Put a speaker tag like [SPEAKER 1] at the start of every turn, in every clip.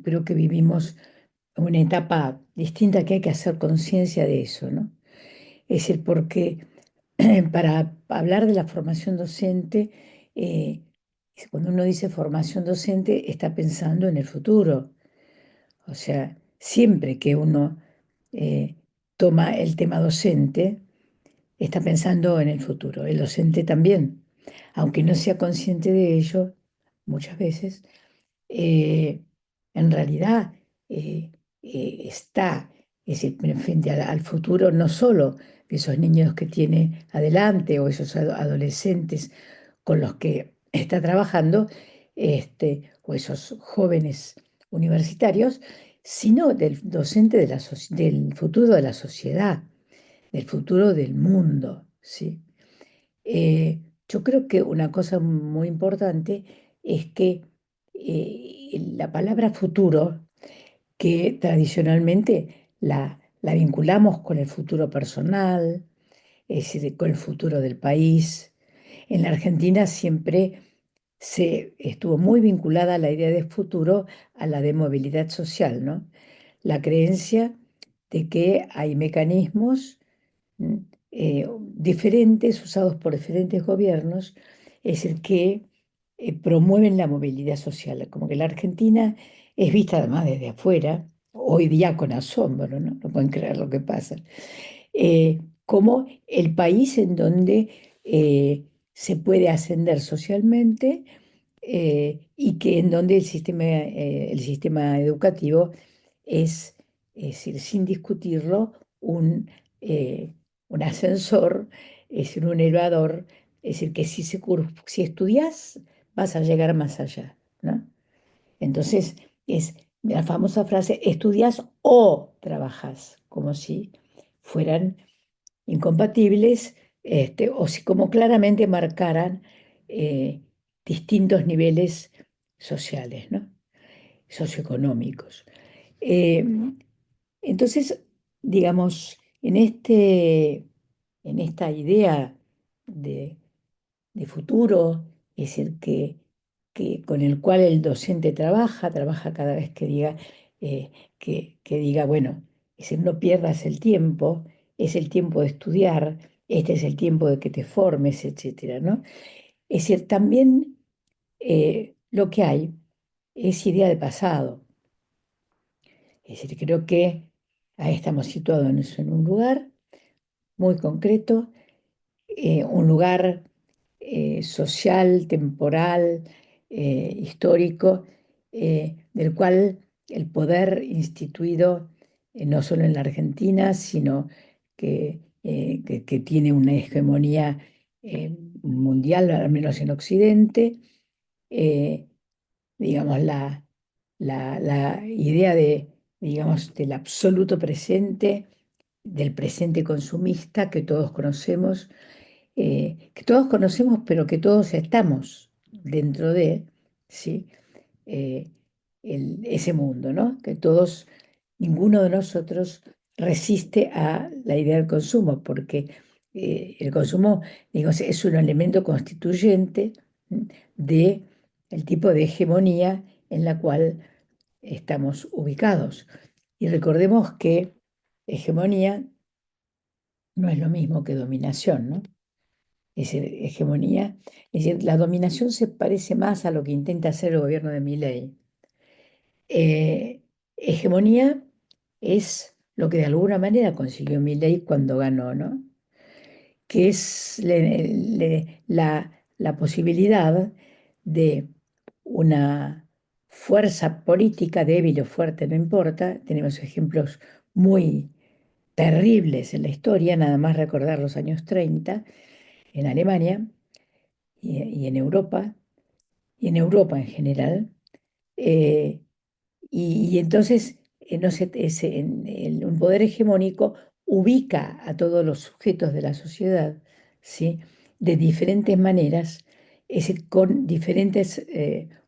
[SPEAKER 1] creo que vivimos una etapa distinta que hay que hacer conciencia de eso, ¿no? Es decir, porque para hablar de la formación docente, eh, cuando uno dice formación docente, está pensando en el futuro. O sea, siempre que uno eh, toma el tema docente, está pensando en el futuro. El docente también, aunque no sea consciente de ello, muchas veces, eh, en realidad eh, está, es decir, frente al futuro no solo de esos niños que tiene adelante o esos adolescentes con los que está trabajando, o esos jóvenes universitarios, sino del docente del futuro de la sociedad, del futuro del mundo, ¿sí? Yo creo que una cosa muy importante es que la palabra futuro, que tradicionalmente la vinculamos con el futuro personal, es decir, con el futuro del país, en la Argentina siempre se estuvo muy vinculada la idea de futuro a la de movilidad social, ¿no? La creencia de que hay mecanismos ¿m? Diferentes, usados por diferentes gobiernos, es el que promueven la movilidad social. Como que la Argentina es vista además desde afuera, hoy día con asombro, ¿no? No pueden creer lo que pasa, como el país en donde se puede ascender socialmente, y que en donde el sistema educativo es decir, sin discutirlo, eh, un ascensor, es decir, un elevador, es decir, que si estudias vas a llegar más allá, ¿no? Entonces, es la famosa frase, estudias o trabajas, como si fueran incompatibles, o si como claramente marcaran eh, distintos niveles sociales, ¿no? Socioeconómicos. Eh, entonces, digamos, en esta idea de, de futuro, es decir, que con el cual el docente trabaja cada vez que diga, que diga, bueno, es decir, no pierdas el tiempo, es el tiempo de estudiar, este es el tiempo de que te formes, etcétera, ¿no? Es decir, también lo que hay es idea de pasado. Es decir, creo que ahí estamos situados en un lugar muy concreto, un lugar social, temporal, histórico, del cual el poder instituido, no solo en la Argentina, sino que tiene una hegemonía mundial, al menos en Occidente, eh, digamos, la idea digamos, del absoluto presente, del presente consumista que todos conocemos, pero que todos estamos dentro de, ¿sí? Eh, ese mundo, ¿no? Que todos, ninguno de nosotros resiste a la idea del consumo, porque el consumo, digo, es un elemento constituyente de el tipo de hegemonía en la cual estamos ubicados. Y recordemos que hegemonía no es lo mismo que dominación, ¿no? Es decir, hegemonía, es decir, la dominación se parece más a lo que intenta hacer el gobierno de Milei. Hegemonía es lo que de alguna manera consiguió Milei cuando ganó, ¿no? Que es la posibilidad de una fuerza política débil o fuerte, no importa. Tenemos ejemplos muy terribles en la historia, nada más recordar los años 30 en Alemania y en Europa en general. eh, y entonces, no sé, un poder hegemónico ubica a todos los sujetos de la sociedad, ¿sí? De diferentes maneras, es decir, con diferentes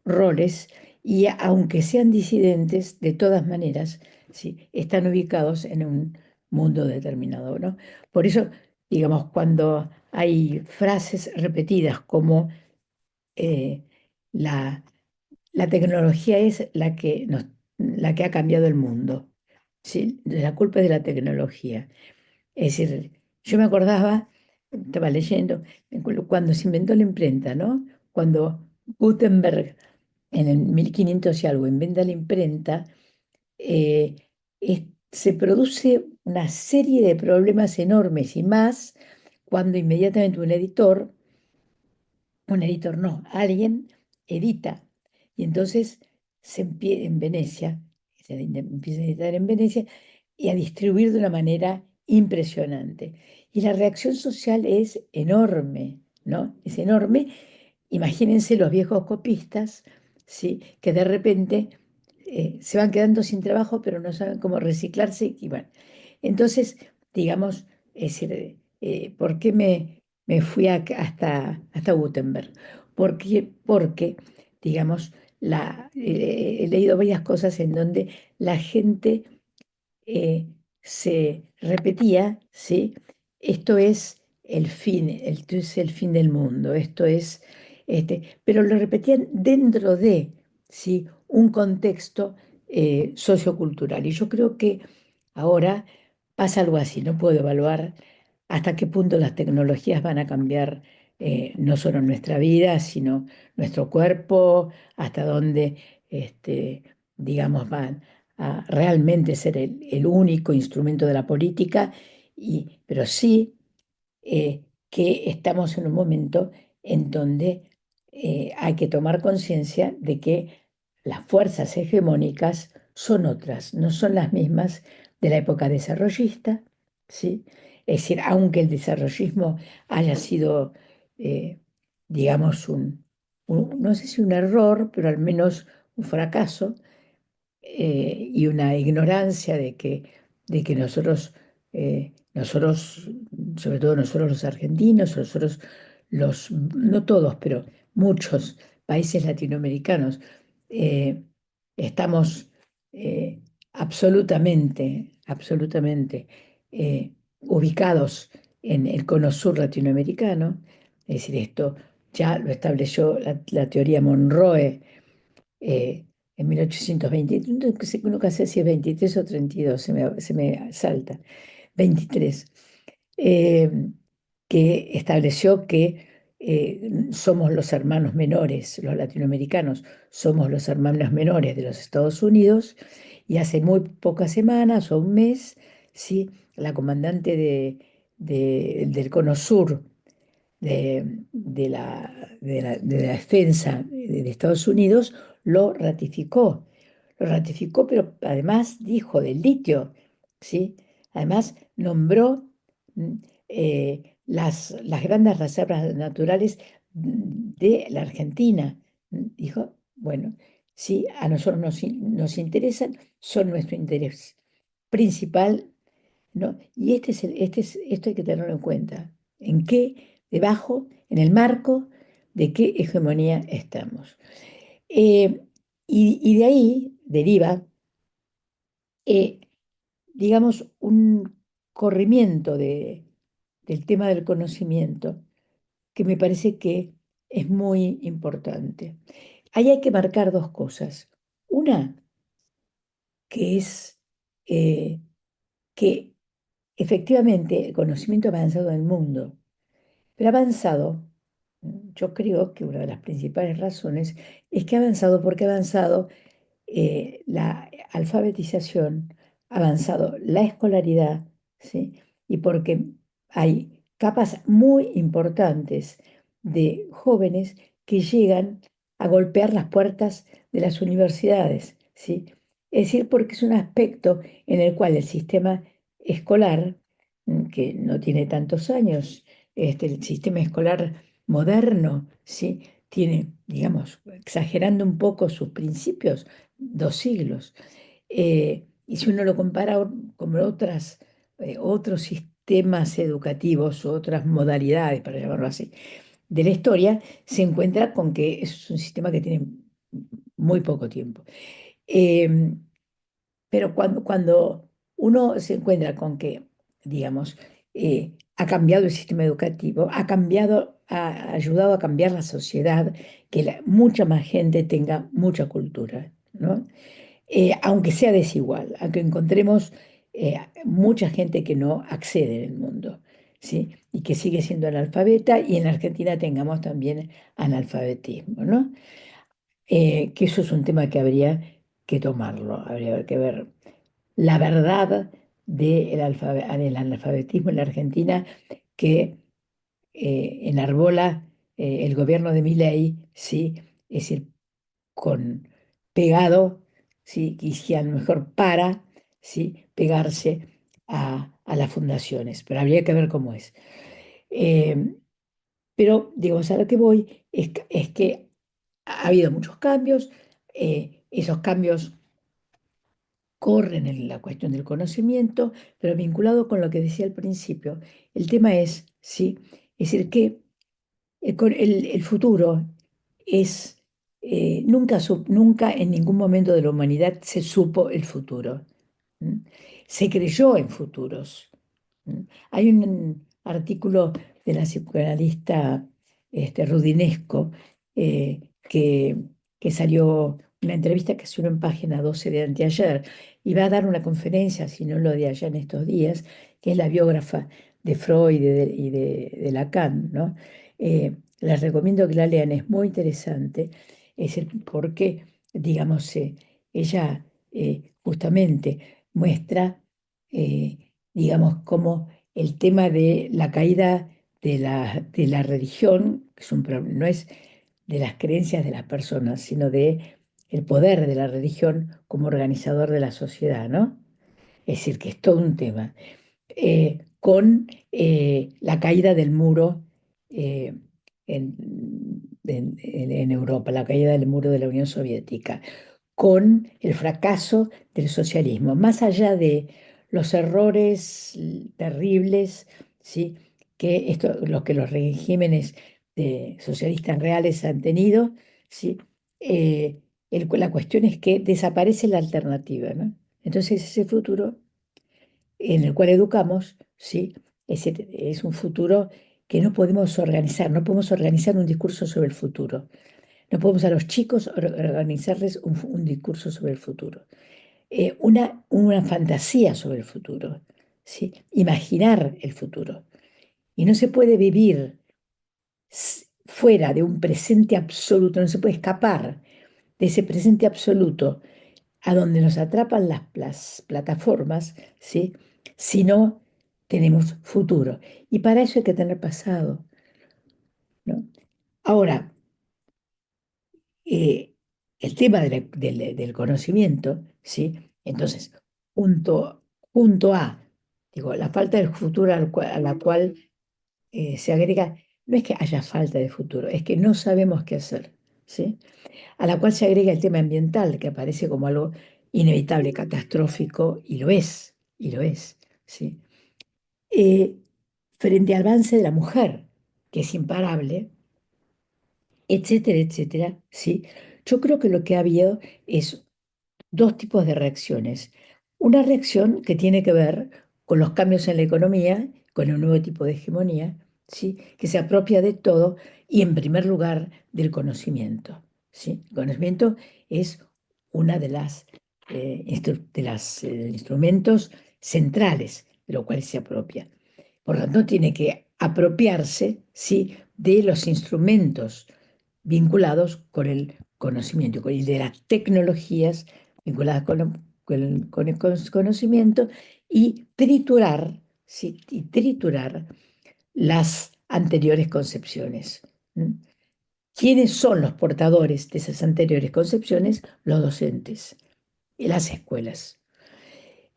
[SPEAKER 1] roles, y aunque sean disidentes, de todas maneras, ¿sí? Están ubicados en un mundo determinado, ¿no? Por eso, digamos, cuando hay frases repetidas como eh, la, la tecnología es la que la que ha cambiado el mundo. ¿Sí? La culpa es de la tecnología. Es decir, yo me acordaba, estaba leyendo, cuando se inventó la imprenta, ¿no? Cuando Gutenberg en el 1500 y algo inventa la imprenta, eh, se produce una serie de problemas enormes y más cuando inmediatamente un editor no, alguien edita. Y entonces en Venecia, empieza a editar en Venecia y a distribuir de una manera impresionante. Y la reacción social es enorme, ¿no? Es enorme. Imagínense los viejos copistas, ¿sí? Que de repente se van quedando sin trabajo, pero no saben cómo reciclarse. Y bueno, entonces, digamos, es decir, ¿por qué me fui hasta Gutenberg? Porque digamos, he leído varias cosas en donde la gente se repetía, ¿sí? Esto es el fin, esto es el fin del mundo, pero lo repetían dentro de, ¿sí? Un contexto sociocultural. Y yo creo que ahora pasa algo así, no puedo evaluar hasta qué punto las tecnologías van a cambiar no solo nuestra vida, sino nuestro cuerpo, hasta dónde, digamos, van a realmente ser el único instrumento de la política, pero sí que estamos en un momento en donde hay que tomar conciencia de que las fuerzas hegemónicas son otras, no son las mismas de la época desarrollista, ¿sí? Es decir, aunque el desarrollismo haya sido, eh, digamos, no sé si un error, pero al menos un fracaso, y una ignorancia de que nosotros, sobre todo nosotros los argentinos, no todos, pero muchos países latinoamericanos, eh, estamos eh, absolutamente ubicados en el cono sur latinoamericano. Es decir, esto ya lo estableció la teoría Monroe en 1820, nunca sé si es 23 o 32, se me salta, 23, eh, que estableció que somos los hermanos menores, los latinoamericanos, somos los hermanos menores de los Estados Unidos, y hace muy pocas semanas o un mes, ¿sí? La comandante del Cono Sur, de la defensa de Estados Unidos, lo ratificó. Lo ratificó, pero además dijo del litio, ¿sí? Además nombró mm, las grandes reservas naturales de la Argentina. Dijo, bueno, sí, a nosotros nos interesan, son nuestro interés principal, ¿no? Y esto hay que tenerlo en cuenta. En el marco de qué hegemonía estamos. Eh, y de ahí deriva, eh, digamos, un corrimiento del tema del conocimiento que me parece que es muy importante. Ahí hay que marcar dos cosas. Una, que es eh, que efectivamente el conocimiento avanzado del mundo. Pero ha avanzado, yo creo que una de las principales razones es que ha avanzado porque ha avanzado la alfabetización, ha avanzado la escolaridad, ¿sí? Y porque hay capas muy importantes de jóvenes que llegan a golpear las puertas de las universidades, ¿sí? Es decir, porque es un aspecto en el cual el sistema escolar, que no tiene tantos años, el sistema escolar moderno, ¿sí? Tiene, digamos, exagerando un poco sus principios, 2 siglos. Y si uno lo compara con otros sistemas educativos, otras modalidades, para llamarlo así, de la historia, se encuentra con que es un sistema que tiene muy poco tiempo. Eh, pero cuando uno se encuentra con que, digamos, ha cambiado el sistema educativo, ha ayudado a cambiar la sociedad, que mucha más gente tenga mucha cultura, ¿no? aunque sea desigual, aunque encontremos mucha gente que no accede en el mundo, ¿sí? Y que sigue siendo analfabeta, y en la Argentina tengamos también analfabetismo, ¿no? Que eso es un tema que habría que tomarlo, habría que ver la verdad del analfabetismo en la Argentina, que enarbola el gobierno de Milei, ¿sí? Es decir, con pegado, ¿sí? Y que a lo mejor para, ¿sí? Pegarse a las fundaciones, pero habría que ver cómo es. Eh, pero, digamos, a lo que voy es que ha habido muchos cambios, esos cambios corren en la cuestión del conocimiento, pero vinculado con lo que decía al principio, el tema es, ¿sí? Es decir, que el futuro es, nunca en ningún momento de la humanidad se supo el futuro. ¿M? Se creyó en futuros. ¿M? Hay un artículo de la psicoanalista Rudinesco, que, salió, una entrevista que salió en página 12 de anteayer, y va a dar una conferencia, si no lo de allá en estos días, que es la biógrafa de Freud y de Lacan, ¿no? Les recomiendo que la lean, es muy interesante, porque, digamos, ella justamente muestra, digamos, cómo el tema de la caída de la religión, que es no es de las creencias de las personas, sino de el poder de la religión como organizador de la sociedad, ¿no? Es decir, que es todo un tema. Con la caída del muro eh, en Europa, la caída del muro de la Unión Soviética, con el fracaso del socialismo, más allá de los errores terribles, ¿sí? Que los regímenes socialistas reales han tenido, ¿sí? La cuestión es que desaparece la alternativa, ¿no? Entonces ese futuro en el cual educamos, ¿sí? Es un futuro que no podemos organizar, no podemos organizar un discurso sobre el futuro. No podemos a los chicos organizarles un discurso sobre el futuro. Una fantasía sobre el futuro, ¿sí? Imaginar el futuro. Y no se puede vivir fuera de un presente absoluto, no se puede escapar de ese presente absoluto a donde nos atrapan las plataformas, ¿sí? Si no tenemos futuro. Y para eso hay que tener pasado, ¿no? Ahora, eh, el tema del conocimiento, ¿sí? Entonces, junto a, digo, la falta del futuro a la cual se agrega, no es que haya falta de futuro, es que no sabemos qué hacer, ¿sí? A la cual se agrega el tema ambiental, que aparece como algo inevitable, catastrófico, y lo es, ¿sí? Eh, Frente al avance de la mujer, que es imparable, etcétera, etcétera, ¿sí? Yo creo que lo que ha habido es dos tipos de reacciones. Una reacción que tiene que ver con los cambios en la economía, con un nuevo tipo de hegemonía, ¿sí? Que se apropia de todo y, en primer lugar, del conocimiento, ¿sí? El conocimiento es una de las instrumentos centrales de lo cual se apropia. Por lo tanto, tiene que apropiarse, ¿sí? De los instrumentos vinculados con el conocimiento y de las tecnologías vinculadas con el conocimiento, y triturar, ¿sí? Y triturar las anteriores concepciones. ¿Mm? ¿Quiénes son los portadores de esas anteriores concepciones? Los docentes y las escuelas.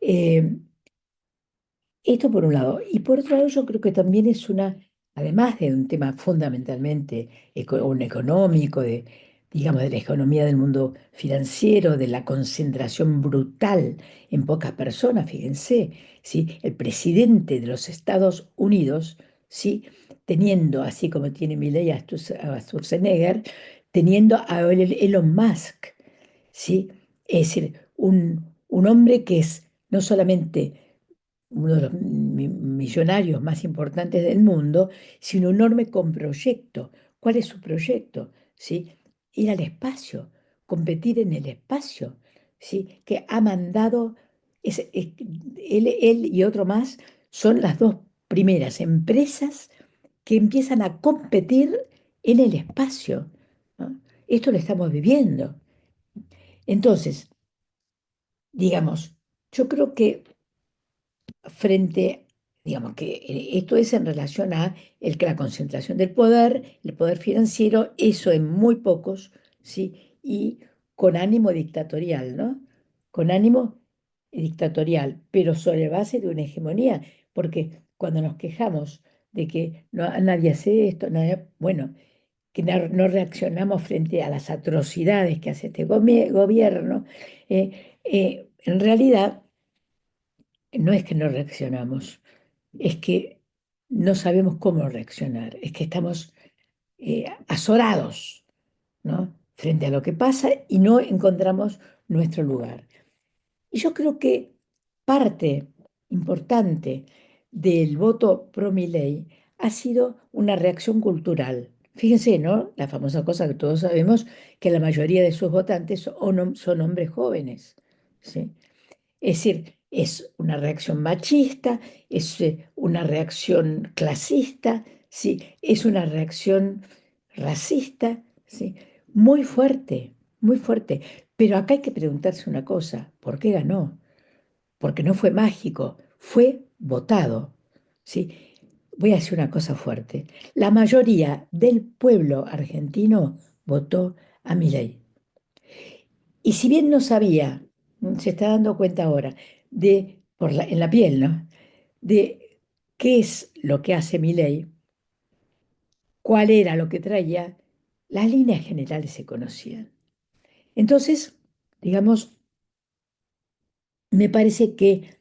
[SPEAKER 1] Eh, Esto por un lado. Y por otro lado, yo creo que también además de un tema fundamentalmente un económico, digamos, de la economía del mundo financiero, de la concentración brutal en pocas personas, fíjense, ¿sí? El presidente de los Estados Unidos, ¿sí? Teniendo, así como tiene Milei a Schwarzenegger, teniendo a Elon Musk, ¿sí? Es decir, un hombre que es no solamente uno de los millonarios más importantes del mundo, sino un enorme con proyecto. ¿Cuál es su proyecto? ¿Sí? Ir al espacio, competir en el espacio. ¿sí? Que ha mandado, él y otro más son las dos primeras empresas que empiezan a competir en el espacio, ¿no? Esto lo estamos viviendo. Entonces, digamos, yo creo que frente, digamos que esto es en relación a la concentración del poder, el poder financiero, eso en muy pocos, ¿sí? Y con ánimo dictatorial, ¿no? Con ánimo dictatorial, pero sobre base de una hegemonía, porque cuando nos quejamos de que nadie hace esto, bueno, que no reaccionamos frente a las atrocidades que hace este gobierno, en realidad no es que no reaccionamos, es que no sabemos cómo reaccionar, es que estamos azorados, ¿no? Frente a lo que pasa y no encontramos nuestro lugar. Y yo creo que parte importante del voto pro Milei ha sido una reacción cultural. Fíjense, ¿no? La famosa cosa que todos sabemos, que la mayoría de sus votantes son hombres jóvenes, ¿sí? Es decir, es una reacción machista, es una reacción clasista, ¿sí? Es una reacción racista, ¿sí? Muy fuerte, muy fuerte. Pero acá hay que preguntarse una cosa, ¿por qué ganó? Porque no fue mágico, fue votado, ¿sí? Voy a decir una cosa fuerte. La mayoría del pueblo argentino votó a Milei. Y si bien no sabía, se está dando cuenta ahora, en la piel, ¿no? De qué es lo que hace mi ley, cuál era lo que traía, las líneas generales se conocían. Entonces, digamos, me parece que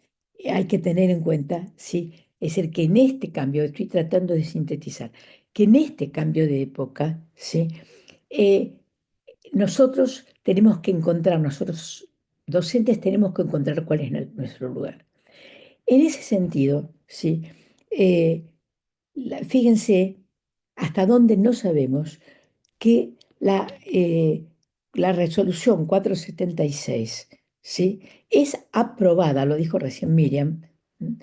[SPEAKER 1] hay que tener en cuenta, ¿sí? Es decir, que en este cambio, estoy tratando de sintetizar, que en este cambio de época, ¿sí? Eh, nosotros tenemos que encontrar, nosotros docentes tenemos que encontrar cuál es nuestro lugar. En ese sentido, sí, eh, fíjense hasta dónde no sabemos que la resolución 476, ¿sí? Es aprobada, lo dijo recién Miriam. ¿M?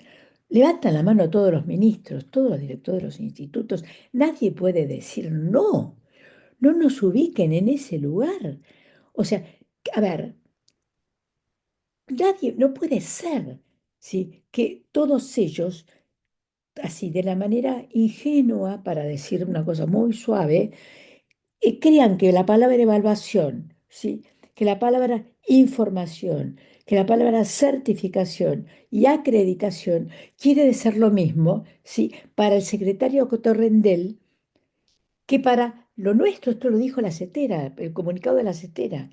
[SPEAKER 1] Levantan la mano todos los ministros, todos los directores de los institutos. Nadie puede decir no, no nos ubiquen en ese lugar. O sea, a ver, nadie, no puede ser, ¿sí? Que todos ellos, así de la manera ingenua, para decir una cosa muy suave, crean que la palabra evaluación, ¿sí? Que la palabra información, que la palabra certificación y acreditación quiere decir lo mismo, ¿sí? Para el secretario Cotorrendel que para lo nuestro, esto lo dijo la CETERA, el comunicado de la CETERA,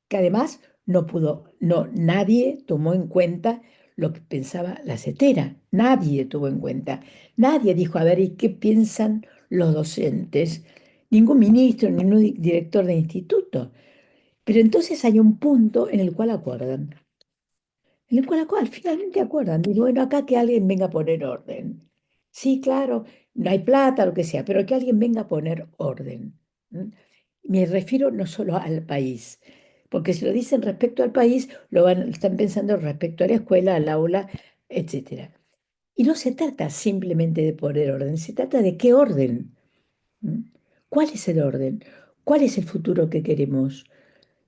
[SPEAKER 1] que además nadie tomó en cuenta lo que pensaba la CETERA, nadie tuvo en cuenta, nadie dijo, a ver, ¿y qué piensan los docentes? Ningún ministro, ningún director de instituto. Pero entonces hay un punto en el cual acuerdan, en el cual finalmente acuerdan. Y bueno, acá que alguien venga a poner orden. Sí, claro, no hay plata, lo que sea, pero que alguien venga a poner orden. ¿M? Me refiero no solo al país, porque si lo dicen respecto al país, están pensando respecto a la escuela, al aula, etcétera. Y no se trata simplemente de poner orden, se trata de qué orden. ¿M? ¿Cuál es el orden? ¿Cuál es el futuro que queremos?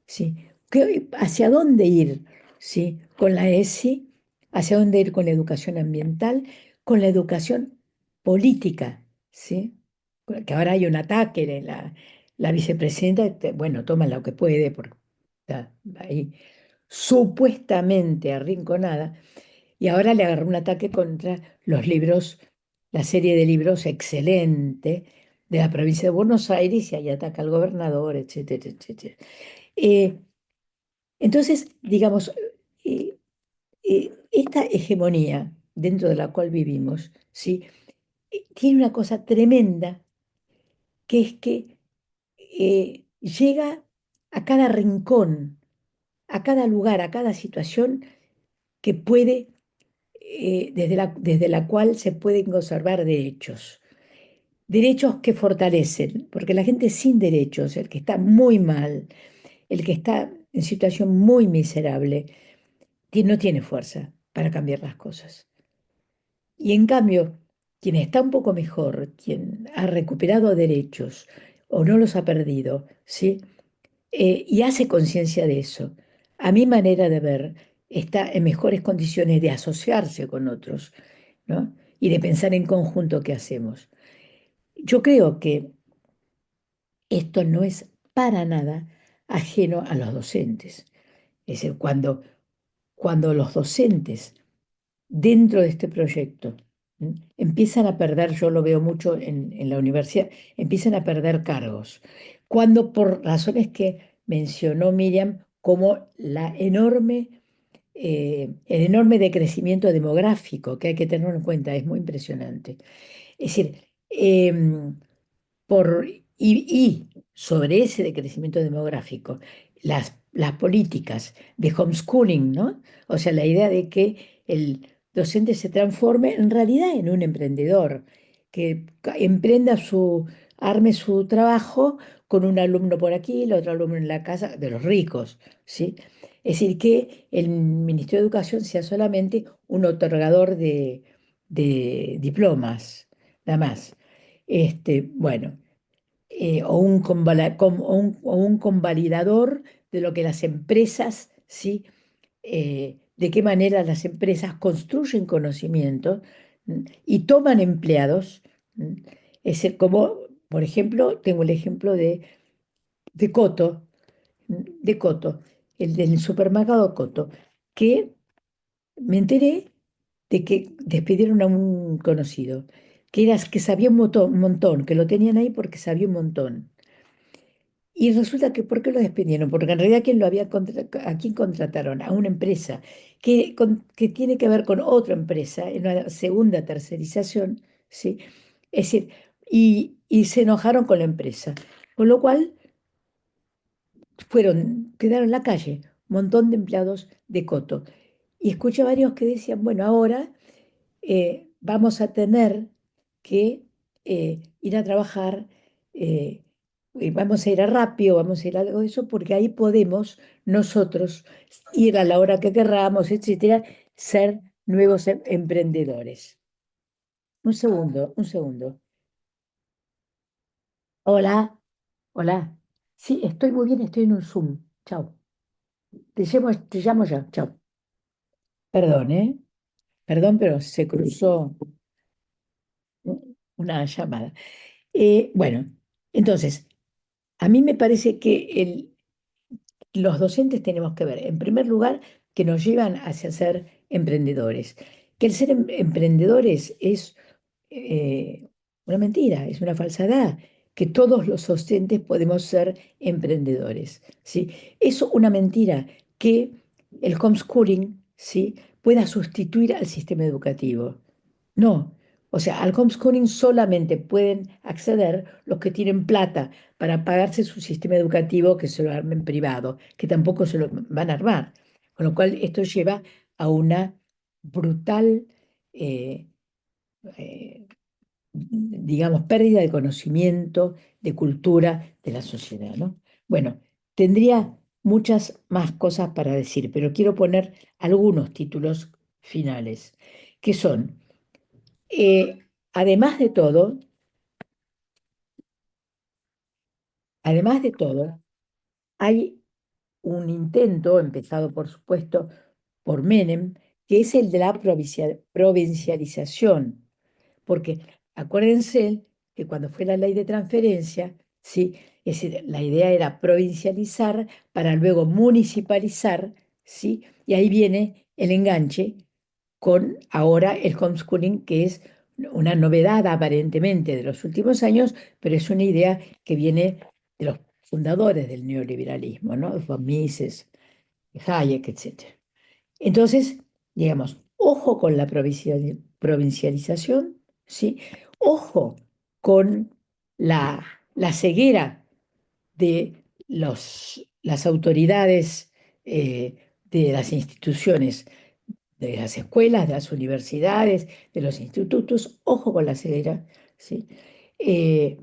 [SPEAKER 1] ¿Sí? ¿Hacia dónde ir? ¿Sí? Con la ESI, hacia dónde ir con la educación ambiental, con la educación política, ¿sí? Que ahora hay un ataque de la vicepresidenta, bueno, toma lo que puede, porque está ahí supuestamente arrinconada, y ahora le agarró un ataque contra los libros, la serie de libros excelente de la provincia de Buenos Aires, y ahí ataca al gobernador, etcétera, etcétera. Eh, entonces, digamos, esta hegemonía dentro de la cual vivimos, ¿sí? Tiene una cosa tremenda, que es que llega a cada rincón, a cada lugar, a cada situación que puede, desde la cual se pueden conservar derechos. Derechos que fortalecen, porque la gente sin derechos, el que está muy mal, el que está en situación muy miserable, no tiene fuerza para cambiar las cosas. Y en cambio, quien está un poco mejor, quien ha recuperado derechos o no los ha perdido, ¿sí? Y hace conciencia de eso, a mi manera de ver, está en mejores condiciones de asociarse con otros, ¿no? Y de pensar en conjunto qué hacemos. Yo creo que esto no es para nada ajeno a los docentes. Es decir, cuando los docentes dentro de este proyecto empiezan a perder, yo lo veo mucho en la universidad, empiezan a perder cargos. Cuando por razones que mencionó Miriam, como el enorme decrecimiento demográfico que hay que tener en cuenta, es muy impresionante. Es decir, y sobre ese decrecimiento demográfico, las políticas de homeschooling, ¿no? O sea, la idea de que el docente se transforme en realidad en un emprendedor, que arme su trabajo con un alumno por aquí, el otro alumno en la casa de los ricos, ¿sí? Es decir, que el Ministerio de Educación sea solamente un otorgador de diplomas, nada más. Bueno, o un convalidador de lo que las empresas, ¿sí? De qué manera las empresas construyen conocimiento y toman empleados. Es decir, como, por ejemplo, tengo el ejemplo de Coto, de Coto, el del supermercado Coto, que me enteré de que despidieron a un conocido, que sabía un montón, que lo tenían ahí porque sabía un montón. Y resulta que, ¿por qué lo despidieron? Porque en realidad ¿a quién contrataron? A una empresa que tiene que ver con otra empresa, en una segunda tercerización, ¿sí? Es decir, y se enojaron con la empresa. Con lo cual quedaron en la calle un montón de empleados de Coto. Y escuché varios que decían, bueno, ahora vamos a tener que ir a trabajar, y vamos a ir a Rappi o vamos a ir a algo de eso, porque ahí podemos nosotros ir a la hora que querramos, etcétera, ser nuevos emprendedores. Un segundo, un segundo. Hola, hola. Sí, estoy muy bien, estoy en un Zoom. Chao. Te llamo ya. Chao. Perdón, ¿eh? Perdón, pero se cruzó una llamada. Bueno, entonces, a mí me parece que los docentes tenemos que ver, en primer lugar, que nos llevan hacia ser emprendedores. Que el ser emprendedores es una mentira, es una falsedad, que todos los docentes podemos ser emprendedores, ¿sí? Es una mentira que el homeschooling, ¿sí? pueda sustituir al sistema educativo. No, o sea, al homeschooling solamente pueden acceder los que tienen plata para pagarse su sistema educativo que se lo armen privado, que tampoco se lo van a armar. Con lo cual esto lleva a una brutal, eh, eh, digamos, pérdida de conocimiento, de cultura de la sociedad, ¿no? Bueno, tendría muchas más cosas para decir, pero quiero poner algunos títulos finales, que son, además de todo, además de todo, hay un intento, empezado por supuesto por Menem, que es el de la provincialización. Porque acuérdense que cuando fue la ley de transferencia, ¿sí? Es decir, la idea era provincializar para luego municipalizar, ¿sí? Y ahí viene el enganche con ahora el homeschooling, que es una novedad aparentemente de los últimos años, pero es una idea que viene de los fundadores del neoliberalismo, ¿no? Von Mises, Hayek, etc. Entonces, digamos, ojo con la provincialización, ¿sí? Ojo con la ceguera de las autoridades, de las instituciones, de las escuelas, de las universidades, de los institutos, ojo con la ceguera, ¿sí? Eh,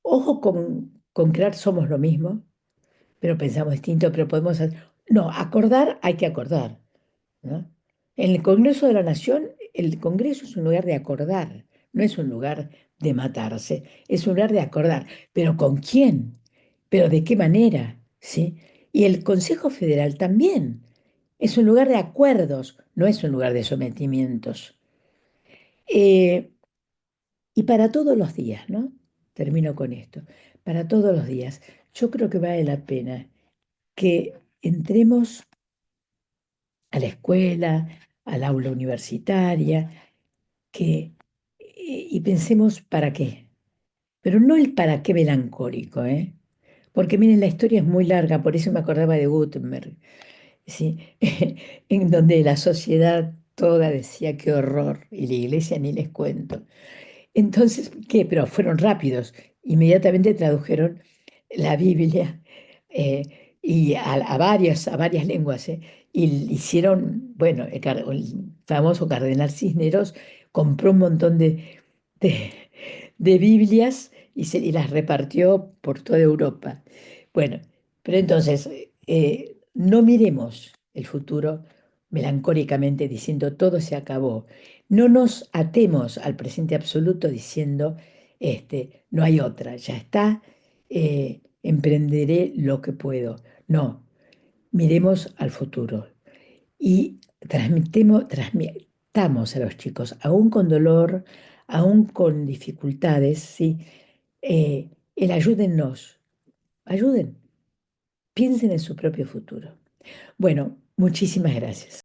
[SPEAKER 1] Ojo con crear somos lo mismo, pero pensamos distinto, pero podemos hacer. No, acordar hay que acordar, ¿no? En el Congreso de la Nación, el Congreso es un lugar de acordar, no es un lugar de matarse, es un lugar de acordar. ¿Pero con quién? ¿Pero de qué manera? ¿Sí? Y el Consejo Federal también es un lugar de acuerdos, no es un lugar de sometimientos. Eh, y para todos los días, ¿no? Termino con esto. Para todos los días, yo creo que vale la pena que entremos a la escuela, al aula universitaria, y pensemos para qué. Pero no el para qué melancólico, ¿eh? Porque miren, la historia es muy larga, por eso me acordaba de Gutenberg, ¿sí? En donde la sociedad toda decía qué horror, y la iglesia ni les cuento. Entonces, ¿qué? Pero fueron rápidos. Inmediatamente tradujeron la Biblia y a varias lenguas. Y hicieron, bueno, el famoso cardenal Cisneros compró un montón de, de Biblias y las repartió por toda Europa. Bueno, pero entonces, no miremos el futuro melancólicamente diciendo todo se acabó. No nos atemos al presente absoluto diciendo, no hay otra, ya está, emprenderé lo que puedo. No, miremos al futuro y transmitamos a los chicos, aún con dolor, aún con dificultades, ¿sí? El ayúdennos, ayuden, piensen en su propio futuro. Bueno, muchísimas gracias.